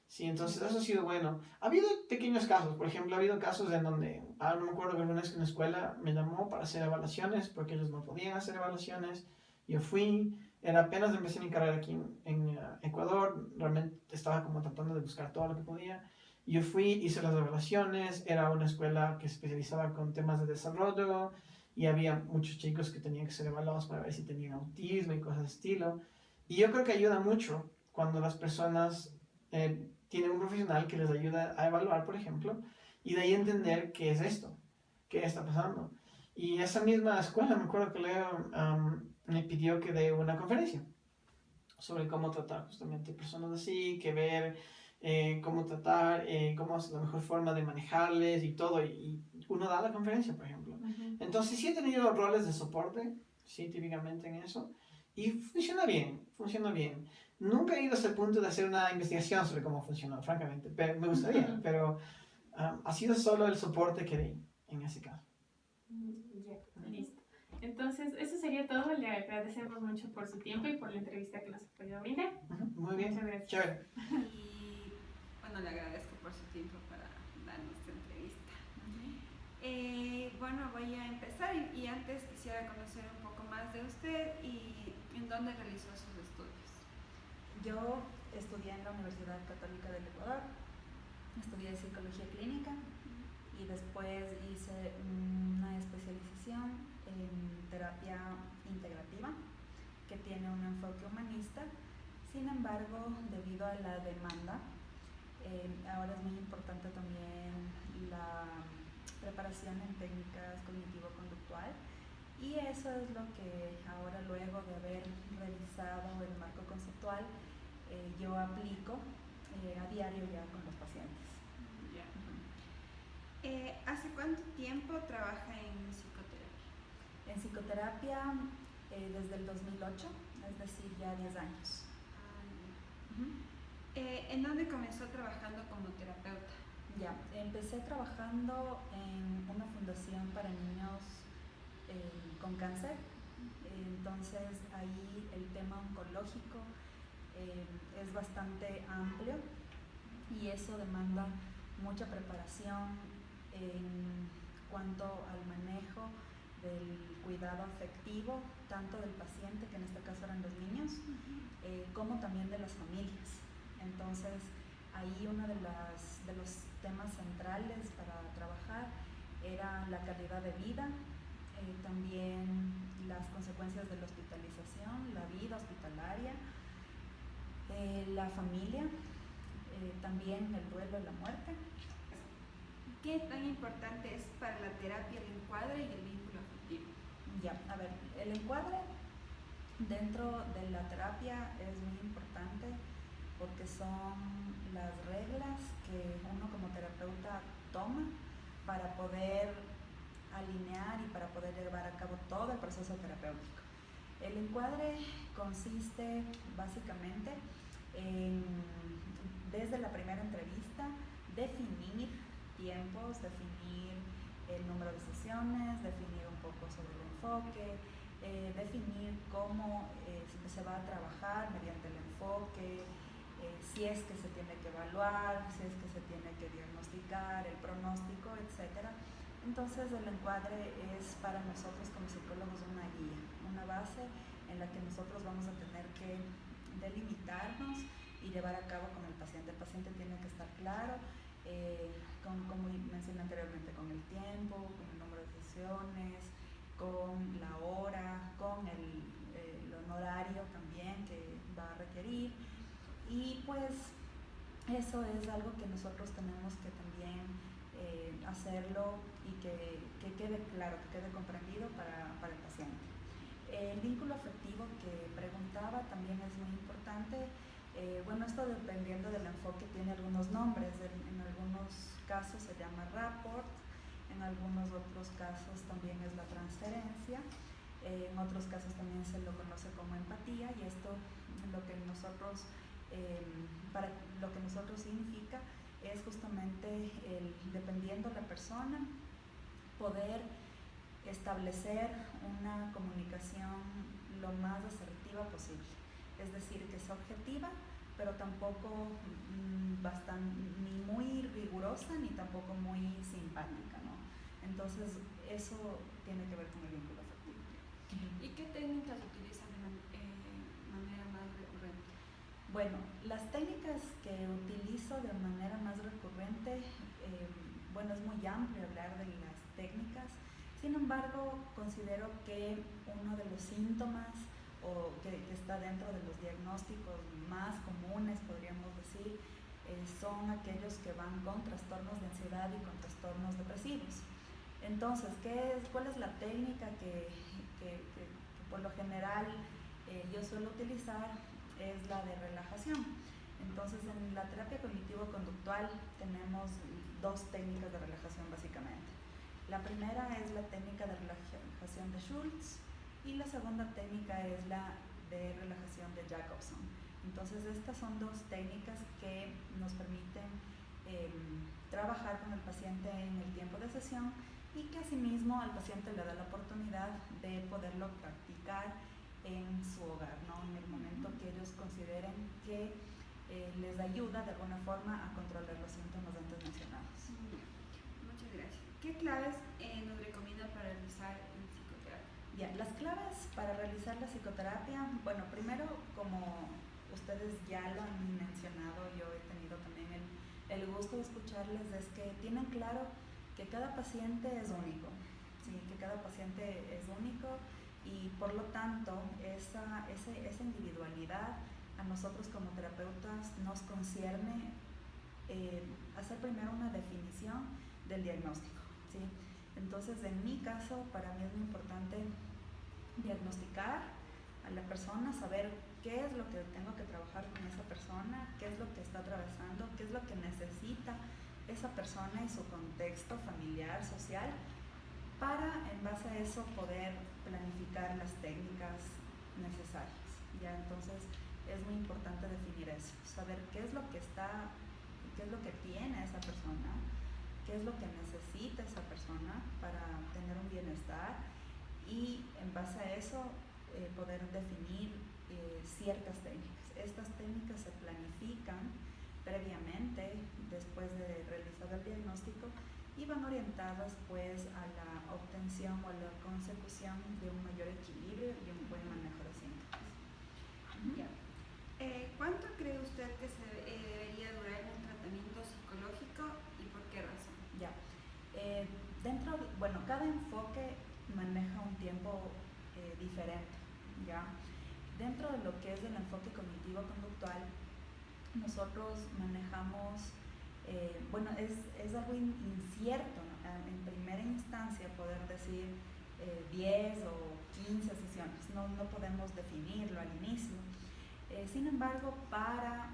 Sí, entonces eso ha sido bueno. Ha habido pequeños casos, por ejemplo, ha habido casos en donde, no me acuerdo que una vez que una escuela me llamó para hacer evaluaciones porque ellos no podían hacer evaluaciones. Yo fui, era apenas empecé mi carrera aquí en Ecuador, realmente estaba como tratando de buscar todo lo que podía. Yo fui, hice las evaluaciones, era una escuela que se especializaba con temas de desarrollo y había muchos chicos que tenían que ser evaluados para ver si tenían autismo y cosas de estilo. Y yo creo que ayuda mucho cuando las personas tienen un profesional que les ayuda a evaluar, por ejemplo, y de ahí entender qué es esto, qué está pasando. Y esa misma escuela, me acuerdo que Leo me pidió que dé una conferencia sobre cómo tratar justamente personas así, que ver cómo tratar, cómo es la mejor forma de manejarles y todo, y uno da la conferencia, por ejemplo. Entonces sí he tenido roles de soporte, sí, típicamente en eso, y funciona bien. Nunca he ido hasta el punto de hacer una investigación sobre cómo funcionó, francamente, pero me gustaría, pero ha sido solo el soporte que di en ese caso. Ya, listo. Entonces, eso sería todo. Le agradecemos mucho por su tiempo y por la entrevista que nos ha podido brindar. Muy bien, muchas gracias. Chévere. Y bueno, le agradezco por su tiempo para darnos esta entrevista. Bueno, voy a empezar y antes quisiera conocer un poco más de usted y en dónde realizó sus estudios. Yo estudié en la Universidad Católica del Ecuador, estudié psicología clínica y después hice una especialización en terapia integrativa que tiene un enfoque humanista. Sin embargo, debido a la demanda, ahora es muy importante también la preparación en técnicas cognitivo-conductual y eso es lo que ahora, luego de haber revisado el marco conceptual, yo aplico a diario ya con los pacientes. ¿Hace cuánto tiempo trabaja en psicoterapia? En psicoterapia desde el 2008, es decir, ya 10 años. ¿En dónde comenzó trabajando como terapeuta? Ya, empecé trabajando en una fundación para niños con cáncer. Entonces ahí el tema oncológico es bastante amplio y eso demanda mucha preparación en cuanto al manejo del cuidado afectivo, tanto del paciente, que en este caso eran los niños, como también de las familias. Entonces ahí uno de los temas centrales para trabajar era la calidad de vida, también las consecuencias de la hospitalización, la vida hospitalaria, la familia, también el duelo y la muerte. ¿Qué tan importante es para la terapia el encuadre y el vínculo afectivo? Ya, a ver, el encuadre dentro de la terapia es muy importante porque que son las reglas que uno como terapeuta toma para poder alinear y para poder llevar a cabo todo el proceso terapéutico. El encuadre consiste básicamente en, desde la primera entrevista, definir tiempos, definir el número de sesiones, definir un poco sobre el enfoque, definir cómo se va a trabajar mediante el enfoque, si es que se tiene que evaluar, si es que se tiene que diagnosticar, el pronóstico, etc. Entonces el encuadre es para nosotros como psicólogos una guía, una base en la que nosotros vamos a tener que delimitarnos y llevar a cabo con el paciente. El paciente tiene que estar claro, como mencioné anteriormente, con el tiempo, con el número de sesiones, con la hora, con el honorario también que va a requerir. Y pues eso es algo que nosotros tenemos que también hacerlo y que quede claro, que quede comprendido para el paciente. El vínculo afectivo que preguntaba también es muy importante. Bueno, esto dependiendo del enfoque tiene algunos nombres. En algunos casos se llama rapport, en algunos otros casos también es la transferencia, en otros casos también se lo conoce como empatía, y esto para lo que nosotros significa es justamente dependiendo de la persona, poder establecer una comunicación lo más asertiva posible. Es decir, que sea objetiva, pero tampoco ni muy rigurosa, ni tampoco muy simpática, ¿no? Entonces, eso tiene que ver con el vínculo afectivo. ¿Y qué técnicas utilizan de manera más recurrente? Bueno, las técnicas que utilizo de manera más recurrente, bueno, es muy amplio hablar de las técnicas. Sin embargo, considero que uno de los síntomas o que está dentro de los diagnósticos más comunes, podríamos decir, son aquellos que van con trastornos de ansiedad y con trastornos depresivos. Entonces, ¿cuál es la técnica que por lo general yo suelo utilizar? Es la de relajación. Entonces, en la terapia cognitivo-conductual tenemos dos técnicas de relajación básicamente. La primera es la técnica de relajación de Schultz y la segunda técnica es la de relajación de Jacobson. Entonces, estas son dos técnicas que nos permiten trabajar con el paciente en el tiempo de sesión y que asimismo al paciente le da la oportunidad de poderlo practicar en su hogar, ¿no? En el momento que ellos consideren que les ayuda de alguna forma a controlar los síntomas antes mencionados. Muchas gracias. ¿Qué claves nos recomienda para realizar en psicoterapia? Ya, las claves para realizar la psicoterapia, bueno, primero, como ustedes ya lo han mencionado, yo he tenido también el gusto de escucharles, es que tienen claro que cada paciente es único, ¿sí? Que cada paciente es único y por lo tanto esa individualidad a nosotros como terapeutas nos concierne hacer primero una definición del diagnóstico, ¿sí? Entonces, en mi caso, para mí es muy importante diagnosticar a la persona, saber qué es lo que tengo que trabajar con esa persona, qué es lo que está atravesando, qué es lo que necesita esa persona y su contexto familiar, social, para en base a eso poder planificar las técnicas necesarias. Ya, entonces es muy importante definir eso, saber qué es lo que tiene esa persona, qué es lo que necesita esa persona para tener un bienestar y en base a eso poder definir ciertas técnicas. Estas técnicas se planifican previamente después de realizar el diagnóstico y van orientadas pues a la obtención o a la consecución de un mayor equilibrio y un buen manejo de síntomas. Ya. ¿Cuánto cree usted que debería durar un tratamiento psicológico y por qué razón? Ya. Cada enfoque maneja un tiempo diferente, ¿ya? Dentro de lo que es el enfoque cognitivo-conductual, nosotros manejamos, es algo incierto, ¿no? En primera instancia poder decir 10 o 15 sesiones, no podemos definirlo al inicio. Sin embargo, para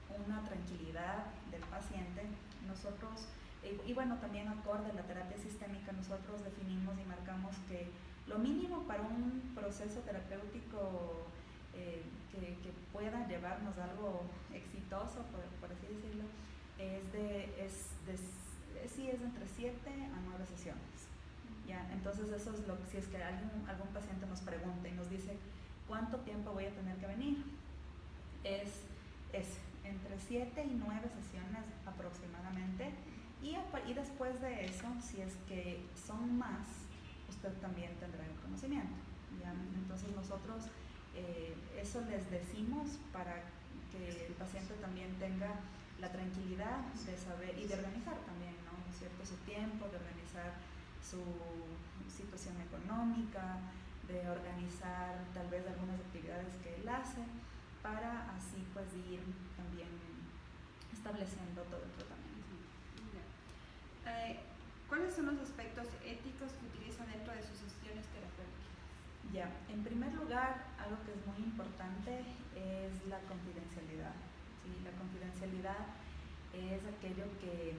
un una tranquilidad del paciente. Nosotros, y bueno, también acorde a la terapia sistémica, nosotros definimos y marcamos que lo mínimo para un proceso terapéutico que pueda llevarnos a algo exitoso, por así decirlo, sí, es entre 7 a 9 sesiones. ¿Ya? Entonces eso es lo que, si es que algún paciente nos pregunta y nos dice ¿cuánto tiempo voy a tener que venir? Es entre 7 y 9 sesiones aproximadamente, y después de eso, si es que son más, usted también tendrá el conocimiento. ¿Ya? Entonces nosotros eso les decimos para que el paciente también tenga la tranquilidad de saber y de organizar también, ¿no? ¿No es cierto? Su tiempo, de organizar su situación económica, de organizar tal vez algunas actividades que él hace, para así pues ir también estableciendo todo el tratamiento. ¿Cuáles son los aspectos éticos que utiliza dentro de sus sesiones terapéuticas? Ya, en primer lugar, algo que es muy importante es la confidencialidad. ¿Sí? La confidencialidad es aquello que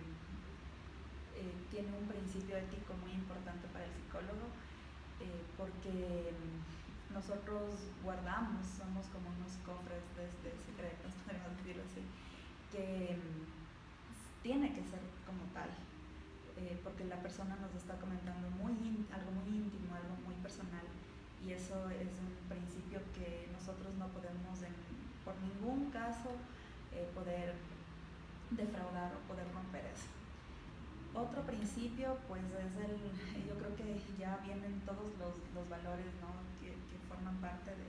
tiene un principio ético muy importante para el psicólogo, porque nosotros guardamos, somos como unos cofres de secretos, podemos decirlo así, que tiene que ser como tal, porque la persona nos está comentando algo muy íntimo, algo muy personal, y eso es un principio que nosotros no podemos por ningún caso poder defraudar o poder romper eso. Otro principio pues es yo creo que ya vienen todos los valores, ¿no? que forman parte de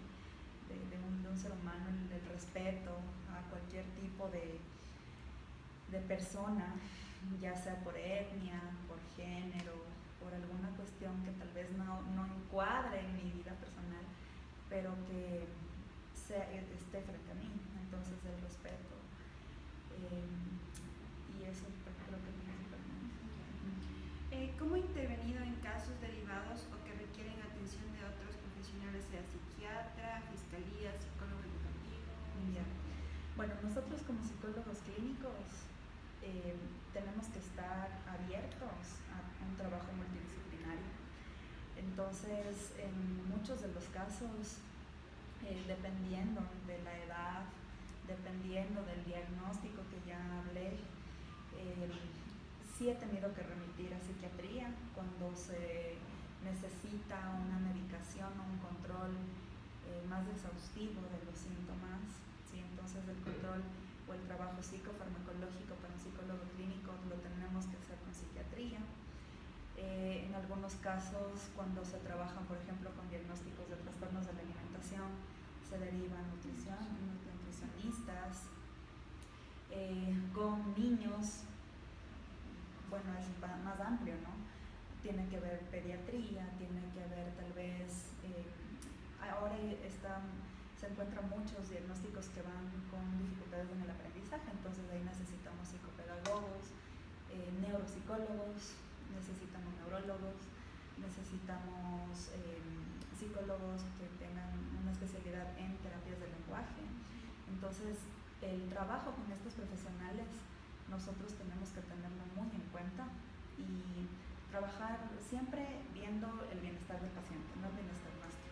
un ser humano, el respeto a cualquier tipo de persona, ya sea por etnia, por género, por alguna cuestión que tal vez no encuadre en mi vida personal, pero que esté frente a mí. Entonces el respeto, y eso creo que principalmente. ¿Cómo ha intervenido en casos derivados o que requieren atención de otros profesionales, sea psiquiatra, fiscalía, psicólogo educativo? Ya. Bueno, nosotros como psicólogos clínicos tenemos que estar abiertos a un trabajo multidisciplinario. Entonces, en muchos de los casos, dependiendo de la edad, dependiendo del diagnóstico que ya hablé, sí he tenido que remitir a psiquiatría cuando se necesita una medicación o un control más exhaustivo de los síntomas. ¿Sí? Entonces el control o el trabajo psicofarmacológico para un psicólogo clínico lo tenemos que hacer con psiquiatría. En algunos casos, cuando se trabajan, por ejemplo, con diagnósticos de trastornos de la alimentación, se derivan nutricionistas. Con niños, bueno, es más amplio, ¿no? Tiene que ver pediatría, tiene que ver tal vez, ahora se encuentran muchos diagnósticos que van con dificultades en el aprendizaje, entonces ahí necesitamos psicopedagogos, neuropsicólogos, necesitamos neurólogos, necesitamos psicólogos que tengan una especialidad en terapias del lenguaje. Entonces, el trabajo con estos profesionales nosotros tenemos que tenerlo muy en cuenta y trabajar siempre viendo el bienestar del paciente, no el bienestar nuestro,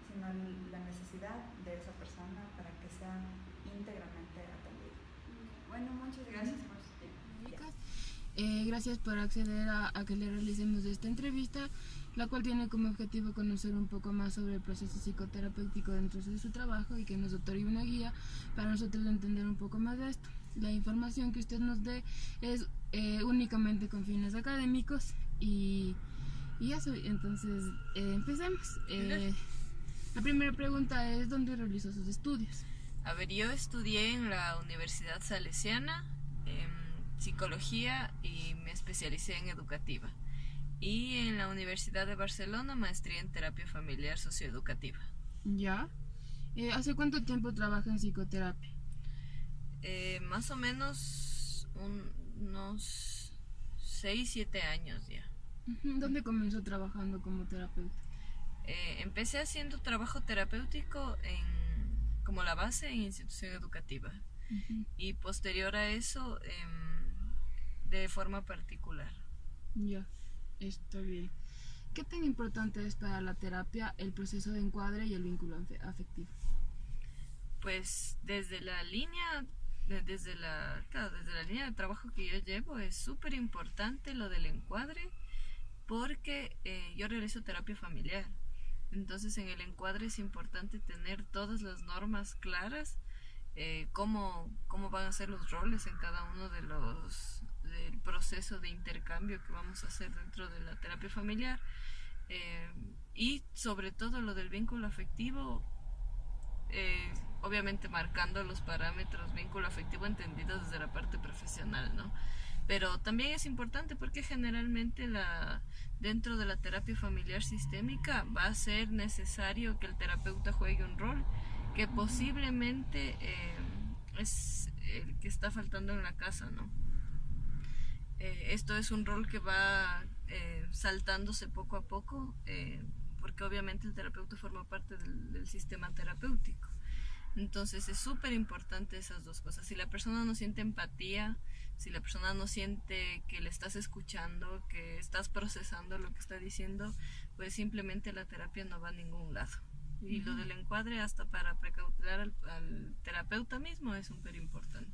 sino la necesidad de esa persona para que sea íntegramente atendida. Bueno, muchas gracias por su tiempo. Gracias por acceder a que le realicemos esta entrevista, la cual tiene como objetivo conocer un poco más sobre el proceso psicoterapéutico dentro de su trabajo y que nos otorgue una guía para nosotros entender un poco más de esto. La información que usted nos dé es únicamente con fines académicos y eso. Entonces, empecemos. La primera pregunta es: ¿dónde realizó sus estudios? A ver, yo estudié en la Universidad Salesiana en psicología y me especialicé en educativa. Y en la Universidad de Barcelona, maestría en terapia familiar socioeducativa. ¿Ya? ¿Hace cuánto tiempo trabaja en psicoterapia? Más o menos unos 6-7 años ya. ¿Dónde comenzó trabajando como terapeuta? Empecé haciendo trabajo terapéutico como la base en institución educativa. y posterior a eso de forma particular. Ya, está bien. ¿Qué tan importante es para la terapia el proceso de encuadre y el vínculo afectivo? Pues desde la línea de trabajo que yo llevo es súper importante lo del encuadre, porque yo realizo terapia familiar. Entonces en el encuadre es importante tener todas las normas claras, cómo van a ser los roles en cada uno del proceso de intercambio que vamos a hacer dentro de la terapia familiar, y sobre todo lo del vínculo afectivo, obviamente marcando los parámetros vínculo afectivo entendido desde la parte profesional, ¿no? Pero también es importante porque generalmente dentro de la terapia familiar sistémica va a ser necesario que el terapeuta juegue un rol que posiblemente es el que está faltando en la casa, ¿no? Esto es un rol que va saltándose poco a poco, porque obviamente el terapeuta forma parte del sistema terapéutico. Entonces es súper importante esas dos cosas. Si la persona no siente empatía, si la persona no siente que le estás escuchando, que estás procesando lo que está diciendo, pues simplemente la terapia no va a ningún lado. Y lo del encuadre, hasta para precautelar al terapeuta mismo, es súper importante.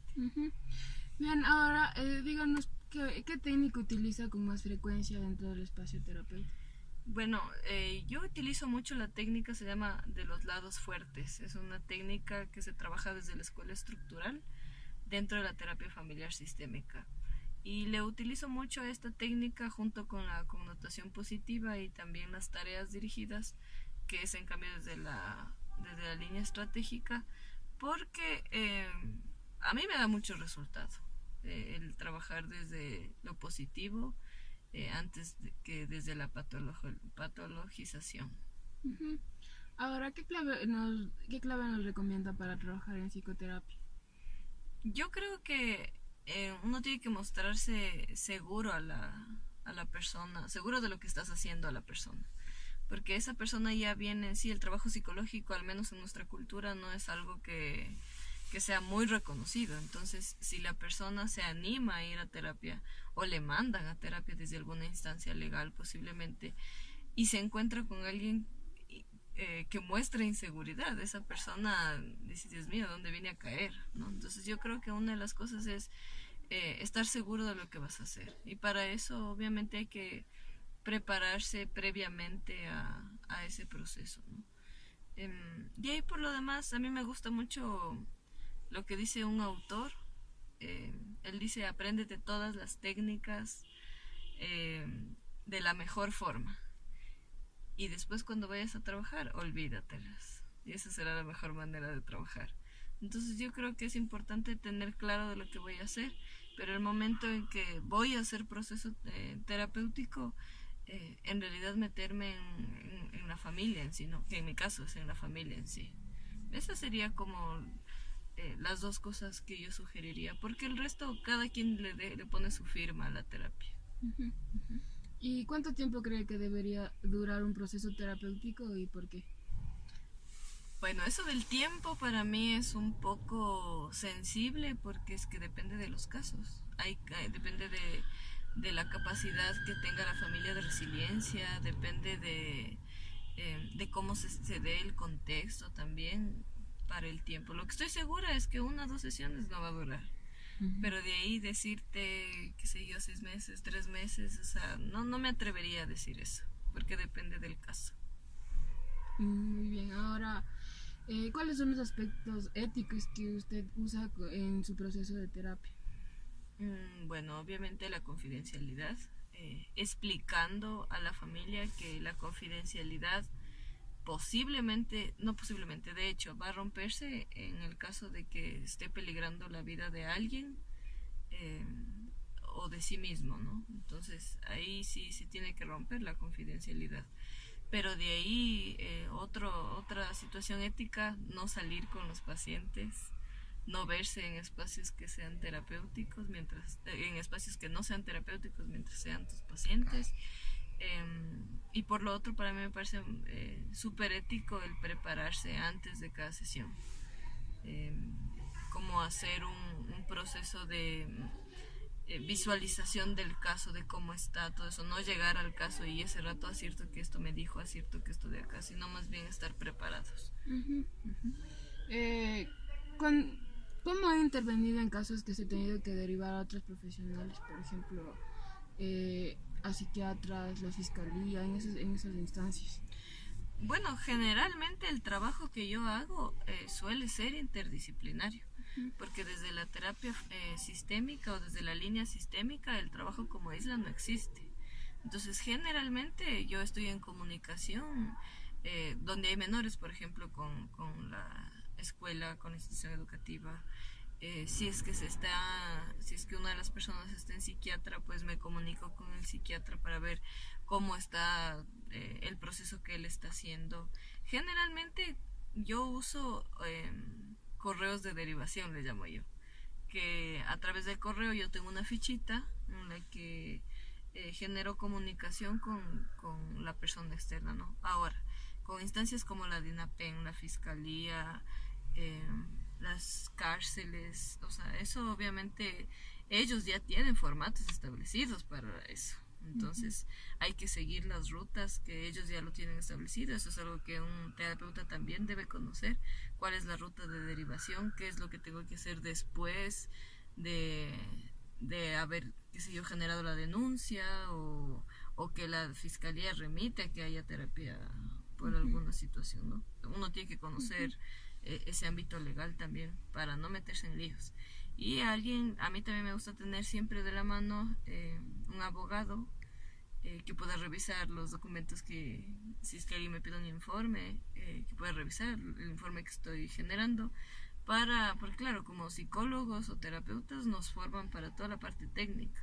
Bien, ahora díganos ¿qué técnica utiliza con más frecuencia dentro del espacio terapéutico? Bueno, yo utilizo mucho la técnica, se llama de los lados fuertes. Es una técnica que se trabaja desde la escuela estructural dentro de la terapia familiar sistémica. Y le utilizo mucho esta técnica junto con la connotación positiva y también las tareas dirigidas, que es en cambio desde la línea estratégica, porque a mí me da mucho resultado el trabajar desde lo positivo, antes que desde la patologización. Ahora, ¿qué clave nos recomienda para trabajar en psicoterapia? Yo creo que uno tiene que mostrarse seguro a la persona, seguro de lo que estás haciendo a la persona, porque esa persona ya viene, sí, el trabajo psicológico, al menos en nuestra cultura, no es algo que sea muy reconocido. Entonces, si la persona se anima a ir a terapia o le mandan a terapia desde alguna instancia legal posiblemente, y se encuentra con alguien que muestra inseguridad, esa persona dice, Dios mío, ¿dónde vine a caer? ¿No? Entonces yo creo que una de las cosas es estar seguro de lo que vas a hacer, y para eso obviamente hay que prepararse previamente a ese proceso, ¿no? Y ahí por lo demás, a mí me gusta mucho lo que dice un autor. Él dice, apréndete todas las técnicas de la mejor forma, y después cuando vayas a trabajar, olvídatelas, y esa será la mejor manera de trabajar. Entonces yo creo que es importante tener claro de lo que voy a hacer, pero el momento en que voy a hacer proceso terapéutico, en realidad meterme en la familia en sí, ¿no? Que en mi caso es en la familia en sí. Esa sería como las dos cosas que yo sugeriría, porque el resto cada quien le pone su firma a la terapia. ¿Y cuánto tiempo cree que debería durar un proceso terapéutico y por qué? Bueno, eso del tiempo para mí es un poco sensible, porque es que depende de los casos. Depende de la capacidad que tenga la familia de resiliencia, depende de cómo se dé el contexto también para el tiempo. Lo que estoy segura es que 1 o 2 sesiones no va a durar. Pero de ahí decirte, qué sé yo, 6 meses, 3 meses, o sea, no me atrevería a decir eso, porque depende del caso. Muy bien, ahora, ¿cuáles son los aspectos éticos que usted usa en su proceso de terapia? Bueno, obviamente la confidencialidad, explicando a la familia que la confidencialidad de hecho va a romperse en el caso de que esté peligrando la vida de alguien o de sí mismo, ¿no? Entonces ahí sí se tiene que romper la confidencialidad. Pero de ahí otra situación ética, no salir con los pacientes, no verse en espacios que sean terapéuticos, en espacios que no sean terapéuticos mientras sean tus pacientes. Y por lo otro, para mí me parece súper ético el prepararse antes de cada sesión. como hacer un proceso de visualización del caso, de cómo está todo eso, no llegar al caso y ese rato acierto que esto me dijo, acierto que esto de acá, sino más bien estar preparados. ¿Cómo he intervenido en casos que se ha tenido que derivar a otros profesionales, por ejemplo, a psiquiatras, la fiscalía, en esas instancias? Bueno, generalmente el trabajo que yo hago suele ser interdisciplinario, porque desde la terapia sistémica o desde la línea sistémica el trabajo como isla no existe. Entonces, generalmente yo estoy en comunicación donde hay menores, por ejemplo, con la escuela, con la institución educativa. Si es que una de las personas está en psiquiatra, pues me comunico con el psiquiatra para ver cómo está el proceso que él está haciendo. Generalmente yo uso correos de derivación, le llamo yo, que a través del correo yo tengo una fichita en la que genero comunicación con la persona externa, ¿no? Ahora, con instancias como la DINAPEN, la fiscalía, las cárceles, o sea, eso obviamente ellos ya tienen formatos establecidos para eso. Entonces hay que seguir las rutas que ellos ya lo tienen establecido. Eso es algo que un terapeuta también debe conocer. ¿Cuál es la ruta de derivación? ¿Qué es lo que tengo que hacer después de haber, qué sé yo, generado la denuncia o que la fiscalía remite a que haya terapia por alguna situación, ¿no? Uno tiene que conocer ese ámbito legal también para no meterse en líos. Y a mí también me gusta tener siempre de la mano un abogado que pueda revisar los documentos si es que alguien me pide un informe, que pueda revisar el informe que estoy generando, porque claro, como psicólogos o terapeutas nos forman para toda la parte técnica,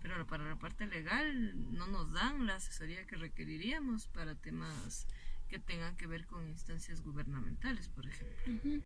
pero para la parte legal no nos dan la asesoría que requeriríamos para temas que tengan que ver con instancias gubernamentales, por ejemplo.